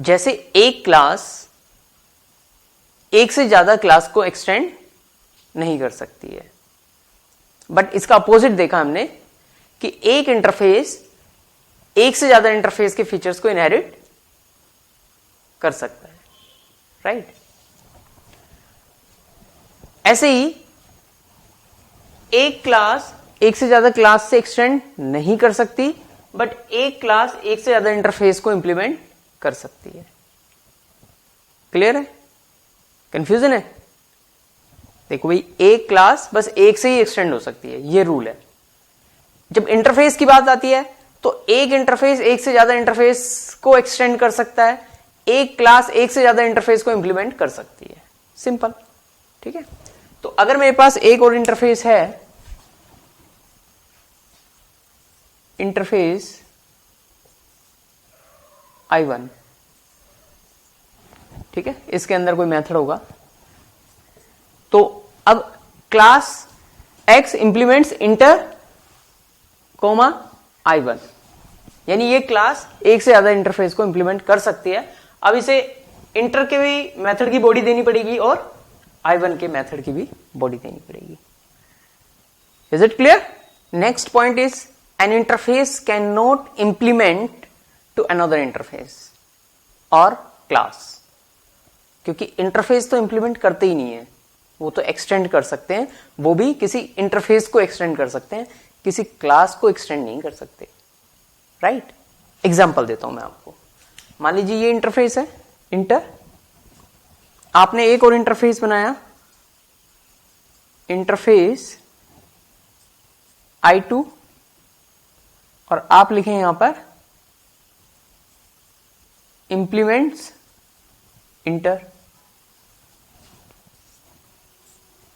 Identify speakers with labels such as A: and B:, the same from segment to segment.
A: जैसे एक क्लास एक से ज्यादा क्लास को एक्सटेंड नहीं कर सकती है, बट इसका अपोजिट देखा हमने कि एक इंटरफेस एक से ज्यादा इंटरफेस के फीचर्स को इनहेरिट कर सकता है, राइट। ऐसे ही एक क्लास एक से ज्यादा क्लास से एक्सटेंड नहीं कर सकती, बट एक क्लास एक से ज्यादा इंटरफेस को इंप्लीमेंट कर सकती है। क्लियर है? कंफ्यूजन है? देखो भाई, एक क्लास बस एक से ही एक्सटेंड हो सकती है, ये रूल है। जब इंटरफेस की बात आती है तो एक इंटरफेस एक से ज्यादा इंटरफेस को एक्सटेंड कर सकता है, एक क्लास एक से ज्यादा इंटरफेस को इंप्लीमेंट कर सकती है। सिंपल, ठीक है। तो अगर मेरे पास एक और इंटरफेस है, इंटरफेस I1, ठीक है, इसके अंदर कोई मेथड होगा, तो अब class X implements inter comma I1, यानी ये क्लास एक से ज्यादा इंटरफेस को इंप्लीमेंट कर सकती है। अब इसे इंटर के भी मेथड की बॉडी देनी पड़ेगी और I1 के मेथड की भी बॉडी देनी पड़ेगी। Is it clear? Next point is an interface can not implement to another interface और क्लास, क्योंकि इंटरफेस तो इंप्लीमेंट करते ही नहीं है, वो तो एक्सटेंड कर सकते हैं, वो भी किसी इंटरफेस को एक्सटेंड कर सकते हैं, किसी क्लास को एक्सटेंड नहीं कर सकते, राइट। एग्जांपल देता हूं मैं आपको। मान लीजिए ये इंटरफेस है इंटर, आपने एक और इंटरफेस बनाया, इंटरफेस I2, और आप लिखें यहां पर इंप्लीमेंट्स इंटर।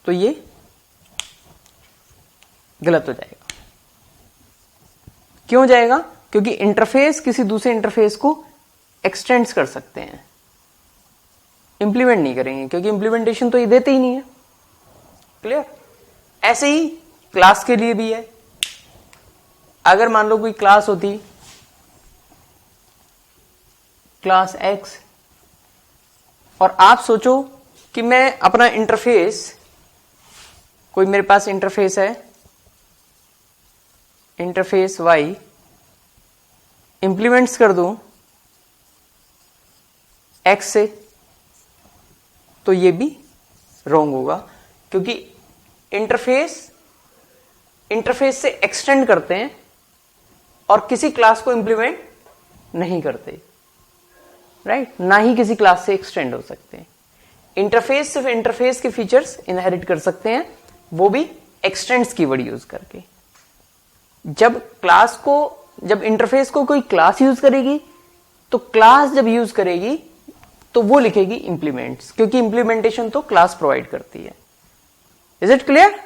A: तो ये गलत हो जाएगा। क्यों जाएगा? क्योंकि इंटरफेस किसी दूसरे इंटरफेस को एक्सटेंड कर सकते हैं, इंप्लीमेंट नहीं करेंगे, क्योंकि इंप्लीमेंटेशन तो ये देते ही नहीं है। क्लियर? ऐसे ही क्लास के लिए भी है। अगर मान लो कोई क्लास होती, क्लास X, और आप सोचो कि मैं अपना इंटरफेस, कोई मेरे पास इंटरफेस है, इंटरफेस Y, इंप्लीमेंट्स कर दूं X से, तो ये भी रॉन्ग होगा, क्योंकि इंटरफेस से एक्सटेंड करते हैं और किसी क्लास को इंप्लीमेंट नहीं करते, राइट। ना ही किसी क्लास से एक्सटेंड हो सकते हैं। इंटरफेस सिर्फ इंटरफेस के फीचर्स इनहेरिट कर सकते हैं, वो भी एक्सटेंड्स कीवर्ड यूज करके। जब इंटरफेस को कोई क्लास यूज करेगी, तो क्लास जब यूज करेगी तो वो लिखेगी इंप्लीमेंट्स, क्योंकि इंप्लीमेंटेशन तो क्लास प्रोवाइड करती है। Is it clear?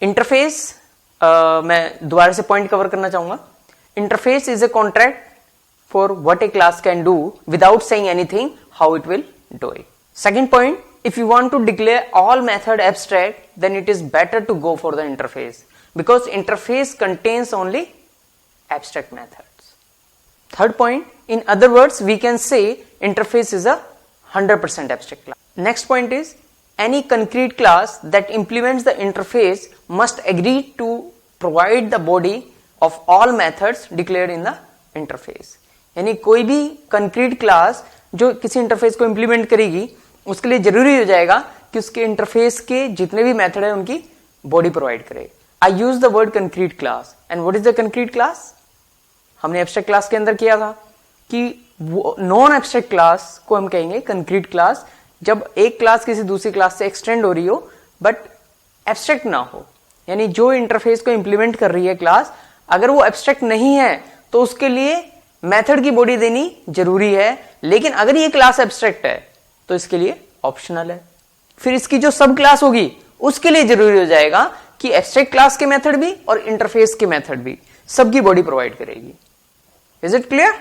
A: इंटरफेस मैं दोबारा से पॉइंट कवर करना चाहूंगा। Interface is a contract for what A class can do without saying anything how it will do it. Second point, if you want to declare all method abstract, then it is better to go for the interface, because interface contains only abstract methods. Third point, in other words, we can say interface is a 100% abstract class. Next point is, any concrete class that implements the interface must agree to provide the body of all methods declared in the interface. यानी कोई भी concrete class जो किसी interface को implement करेगी, उसके लिए जरूरी हो जाएगा कि उसके इंटरफेस के जितने भी मेथड है उनकी बॉडी प्रोवाइड करे। I use the word concrete class, and what is the concrete class? हमने एब्स्ट्रैक्ट क्लास के अंदर किया था कि नॉन एब्स्ट्रैक्ट क्लास को हम कहेंगे कंक्रीट क्लास, जब एक क्लास किसी दूसरी क्लास से एक्सटेंड हो रही हो बट एब्स्ट्रैक्ट ना हो। यानी जो इंटरफेस को इंप्लीमेंट कर रही है क्लास, अगर वो एब्स्ट्रैक्ट नहीं है तो उसके लिए मेथड की बॉडी देनी जरूरी है, लेकिन अगर ये क्लास एब्स्ट्रैक्ट है तो इसके लिए ऑप्शनल है। फिर इसकी जो सब क्लास होगी उसके लिए जरूरी हो जाएगा कि एब्स्ट्रैक्ट क्लास के मेथड भी और इंटरफेस के मेथड भी सबकी बॉडी प्रोवाइड करेगी। Is it clear?